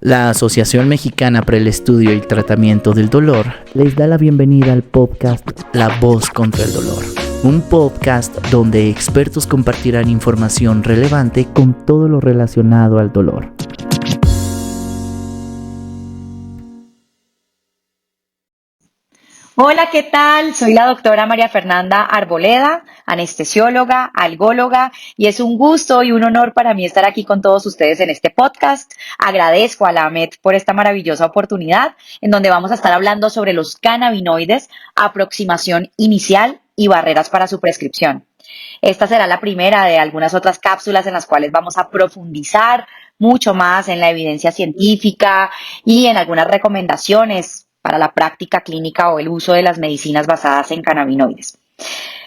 La Asociación Mexicana para el Estudio y Tratamiento del Dolor les da la bienvenida al podcast La Voz contra el Dolor, un podcast donde expertos compartirán información relevante con todo lo relacionado al dolor. Hola, ¿qué tal? Soy la doctora María Fernanda Arboleda, anestesióloga, algóloga, y es un gusto y un honor para mí estar aquí con todos ustedes en este podcast. Agradezco a la AMED por esta maravillosa oportunidad en donde vamos a estar hablando sobre los cannabinoides, aproximación inicial y barreras para su prescripción. Esta será la primera de algunas otras cápsulas en las cuales vamos a profundizar mucho más en la evidencia científica y en algunas recomendaciones para la práctica clínica o el uso de las medicinas basadas en cannabinoides.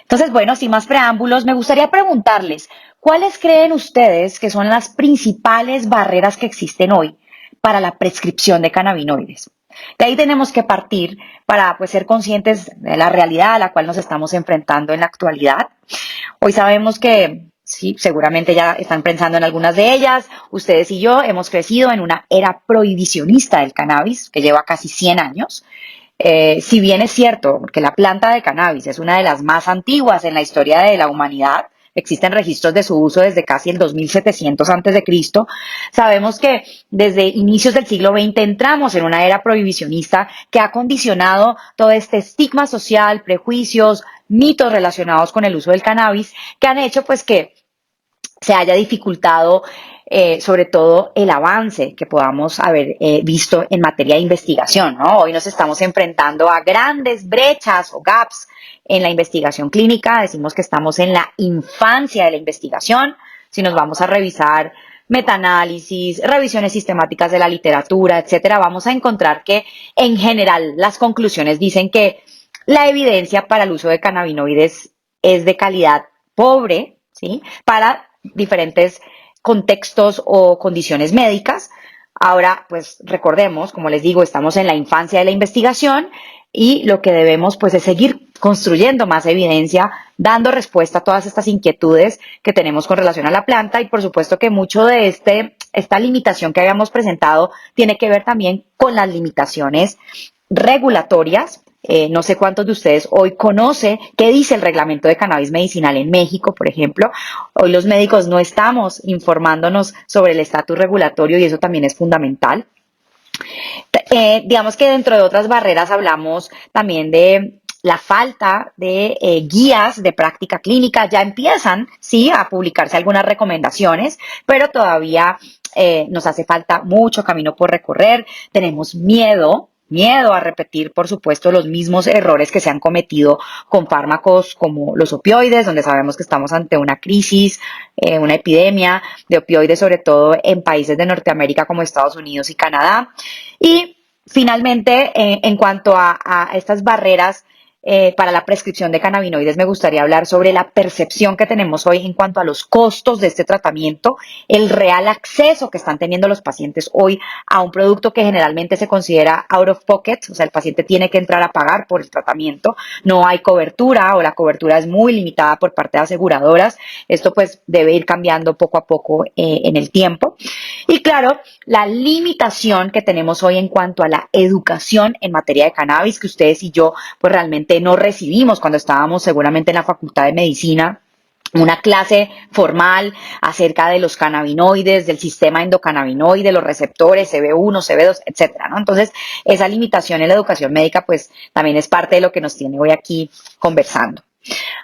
Entonces, bueno, sin más preámbulos, me gustaría preguntarles, ¿cuáles creen ustedes que son las principales barreras que existen hoy para la prescripción de cannabinoides? De ahí tenemos que partir para ser conscientes de la realidad a la cual nos estamos enfrentando en la actualidad. Hoy sabemos que sí, seguramente ya están pensando en algunas de ellas. Ustedes y yo hemos crecido en una era prohibicionista del cannabis, que lleva casi 100 años. Si bien es cierto que la planta de cannabis es una de las más antiguas en la historia de la humanidad, existen registros de su uso desde casi el 2700 a.C., sabemos que desde inicios del siglo XX entramos en una era prohibicionista que ha condicionado todo este estigma social, prejuicios, mitos relacionados con el uso del cannabis, que han hecho que se haya dificultado sobre todo el avance que podamos haber visto en materia de investigación, ¿no? Hoy nos estamos enfrentando a grandes brechas o gaps en la investigación clínica. Decimos que estamos en la infancia de la investigación. Si nos vamos a revisar metaanálisis, revisiones sistemáticas de la literatura, etcétera, vamos a encontrar que en general las conclusiones dicen que la evidencia para el uso de cannabinoides es de calidad pobre, ¿sí? Para diferentes contextos o condiciones médicas. Ahora, recordemos, como les digo, estamos en la infancia de la investigación y lo que debemos es seguir construyendo más evidencia, dando respuesta a todas estas inquietudes que tenemos con relación a la planta, y por supuesto que mucho de esta limitación que habíamos presentado tiene que ver también con las limitaciones regulatorias. No sé cuántos de ustedes hoy conocen qué dice el reglamento de cannabis medicinal en México, por ejemplo. Hoy los médicos no estamos informándonos sobre el estatus regulatorio y eso también es fundamental. Digamos que dentro de otras barreras hablamos también de la falta de guías de práctica clínica. Ya empiezan, sí, a publicarse algunas recomendaciones, pero todavía nos hace falta mucho camino por recorrer. Tenemos miedo a repetir, por supuesto, los mismos errores que se han cometido con fármacos como los opioides, donde sabemos que estamos ante una crisis, una epidemia de opioides, sobre todo en países de Norteamérica como Estados Unidos y Canadá. Y finalmente, en cuanto a estas barreras para la prescripción de cannabinoides, me gustaría hablar sobre la percepción que tenemos hoy en cuanto a los costos de este tratamiento, el real acceso que están teniendo los pacientes hoy a un producto que generalmente se considera out of pocket, o sea, el paciente tiene que entrar a pagar por el tratamiento, no hay cobertura o la cobertura es muy limitada por parte de aseguradoras. Esto debe ir cambiando poco a poco en el tiempo. Y claro, la limitación que tenemos hoy en cuanto a la educación en materia de cannabis, que ustedes y yo realmente no recibimos cuando estábamos seguramente en la Facultad de Medicina, una clase formal acerca de los cannabinoides, del sistema endocannabinoide, los receptores, CB1, CB2, etcétera, ¿no? Entonces, esa limitación en la educación médica, también es parte de lo que nos tiene hoy aquí conversando.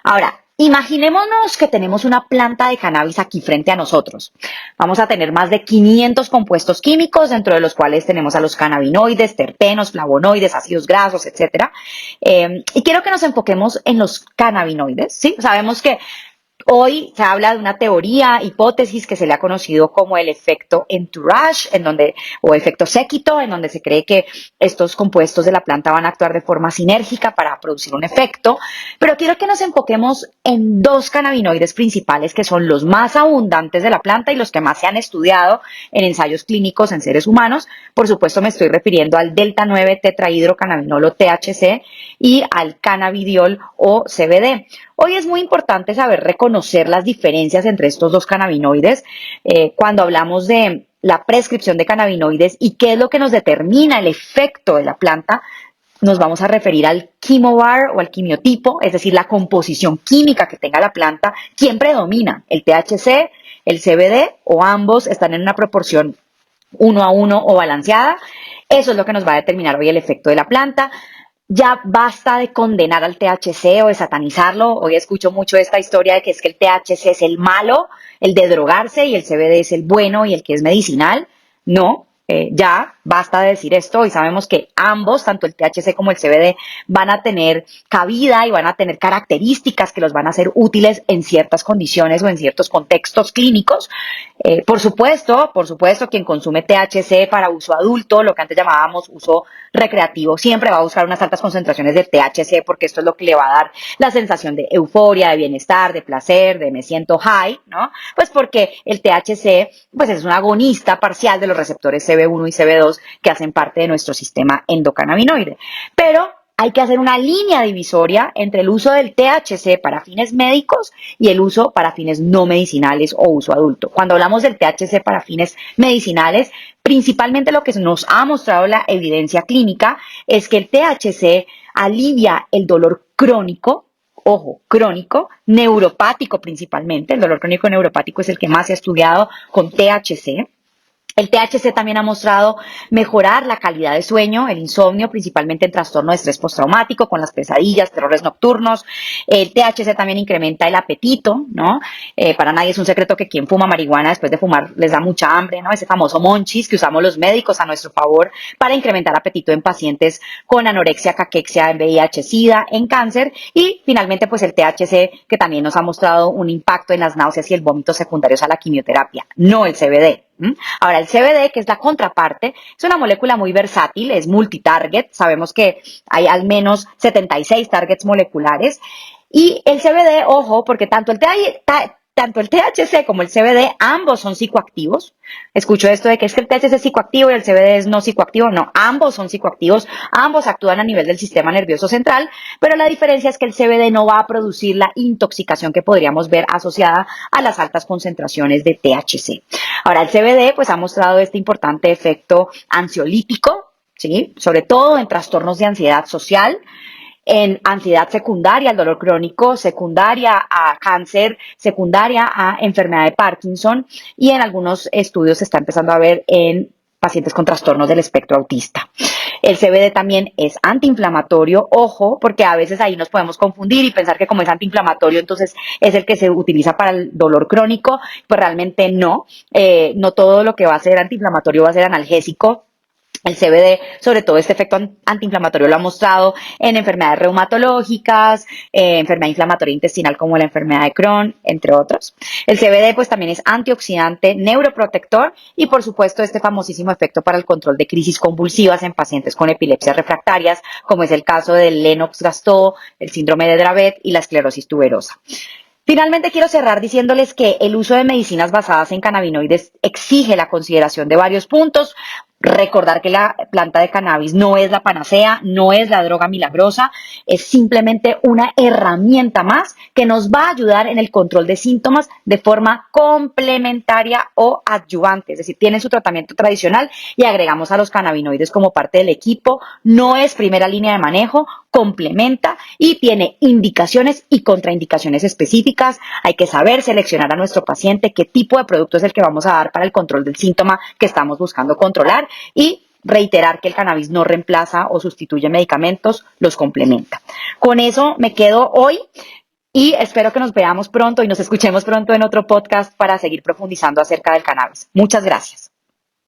Ahora, imaginémonos que tenemos una planta de cannabis aquí frente a nosotros. Vamos a tener más de 500 compuestos químicos, dentro de los cuales tenemos a los cannabinoides, terpenos, flavonoides, ácidos grasos, etcétera. Y quiero que nos enfoquemos en los cannabinoides, ¿sí? Sabemos que hoy se habla de una teoría, hipótesis que se le ha conocido como el efecto entourage, o efecto séquito, en donde se cree que estos compuestos de la planta van a actuar de forma sinérgica para producir un efecto. Pero quiero que nos enfoquemos en dos cannabinoides principales que son los más abundantes de la planta y los que más se han estudiado en ensayos clínicos en seres humanos. Por supuesto, me estoy refiriendo al delta 9 tetrahidrocannabinol o THC y al cannabidiol o CBD. Hoy es muy importante saber reconocer las diferencias entre estos dos cannabinoides. Cuando hablamos de la prescripción de cannabinoides y qué es lo que nos determina el efecto de la planta, nos vamos a referir al chemobar o al quimiotipo, es decir, la composición química que tenga la planta. ¿Quién predomina? ¿El THC, el CBD o ambos están en una proporción 1:1 o balanceada? Eso es lo que nos va a determinar hoy el efecto de la planta. Ya basta de condenar al THC o de satanizarlo. Hoy escucho mucho esta historia de que es que el THC es el malo, el de drogarse, y el CBD es el bueno y el que es medicinal. No, ya basta de decir esto y sabemos que ambos, tanto el THC como el CBD, van a tener cabida y van a tener características que los van a hacer útiles en ciertas condiciones o en ciertos contextos clínicos. Por supuesto, quien consume THC para uso adulto, lo que antes llamábamos uso recreativo, siempre va a buscar unas altas concentraciones de THC porque esto es lo que le va a dar la sensación de euforia, de bienestar, de placer, de me siento high, ¿no? Pues porque el THC pues es un agonista parcial de los receptores CB1 y CB2 que hacen parte de nuestro sistema endocannabinoide. Pero hay que hacer una línea divisoria entre el uso del THC para fines médicos y el uso para fines no medicinales o uso adulto. Cuando hablamos del THC para fines medicinales, principalmente lo que nos ha mostrado la evidencia clínica es que el THC alivia el dolor crónico, ojo, crónico, neuropático principalmente. El dolor crónico neuropático es el que más se ha estudiado con THC. El THC también ha mostrado mejorar la calidad de sueño, el insomnio, principalmente en trastorno de estrés postraumático, con las pesadillas, terrores nocturnos. El THC también incrementa el apetito, ¿no? Para nadie es un secreto que quien fuma marihuana después de fumar les da mucha hambre, ¿no? Ese famoso monchis que usamos los médicos a nuestro favor para incrementar apetito en pacientes con anorexia, caquexia, en VIH, SIDA, en cáncer. Y finalmente, pues el THC, que también nos ha mostrado un impacto en las náuseas y el vómito secundarios a la quimioterapia, no el CBD. Ahora, el CBD, que es la contraparte, es una molécula muy versátil, es multitarget. Sabemos que hay al menos 76 targets moleculares. Y el CBD, ojo, porque tanto el THC como el CBD, ambos son psicoactivos. Escucho esto de que es que el THC es psicoactivo y el CBD es no psicoactivo. No, ambos son psicoactivos, ambos actúan a nivel del sistema nervioso central, pero la diferencia es que el CBD no va a producir la intoxicación que podríamos ver asociada a las altas concentraciones de THC. Ahora, el CBD pues ha mostrado este importante efecto ansiolítico, ¿sí? Sobre todo en trastornos de ansiedad social, en ansiedad secundaria al dolor crónico, secundaria a cáncer, secundaria a enfermedad de Parkinson, y en algunos estudios se está empezando a ver en pacientes con trastornos del espectro autista. El CBD también es antiinflamatorio, ojo, porque a veces ahí nos podemos confundir y pensar que como es antiinflamatorio, entonces es el que se utiliza para el dolor crónico. Pues realmente no, no todo lo que va a ser antiinflamatorio va a ser analgésico. El CBD, sobre todo este efecto antiinflamatorio, lo ha mostrado en enfermedades reumatológicas, enfermedad inflamatoria intestinal como la enfermedad de Crohn, entre otros. El CBD pues también es antioxidante, neuroprotector y por supuesto este famosísimo efecto para el control de crisis convulsivas en pacientes con epilepsias refractarias, como es el caso del Lennox-Gastaut, el síndrome de Dravet y la esclerosis tuberosa. Finalmente quiero cerrar diciéndoles que el uso de medicinas basadas en cannabinoides exige la consideración de varios puntos. Recordar que la planta de cannabis no es la panacea, no es la droga milagrosa, es simplemente una herramienta más que nos va a ayudar en el control de síntomas de forma complementaria o adyuvante, es decir, tiene su tratamiento tradicional y agregamos a los cannabinoides como parte del equipo. No es primera línea de manejo, complementa y tiene indicaciones y contraindicaciones específicas. Hay que saber seleccionar a nuestro paciente qué tipo de producto es el que vamos a dar para el control del síntoma que estamos buscando controlar y reiterar que el cannabis no reemplaza o sustituye medicamentos, los complementa. Con eso me quedo hoy y espero que nos veamos pronto y nos escuchemos pronto en otro podcast para seguir profundizando acerca del cannabis. Muchas gracias.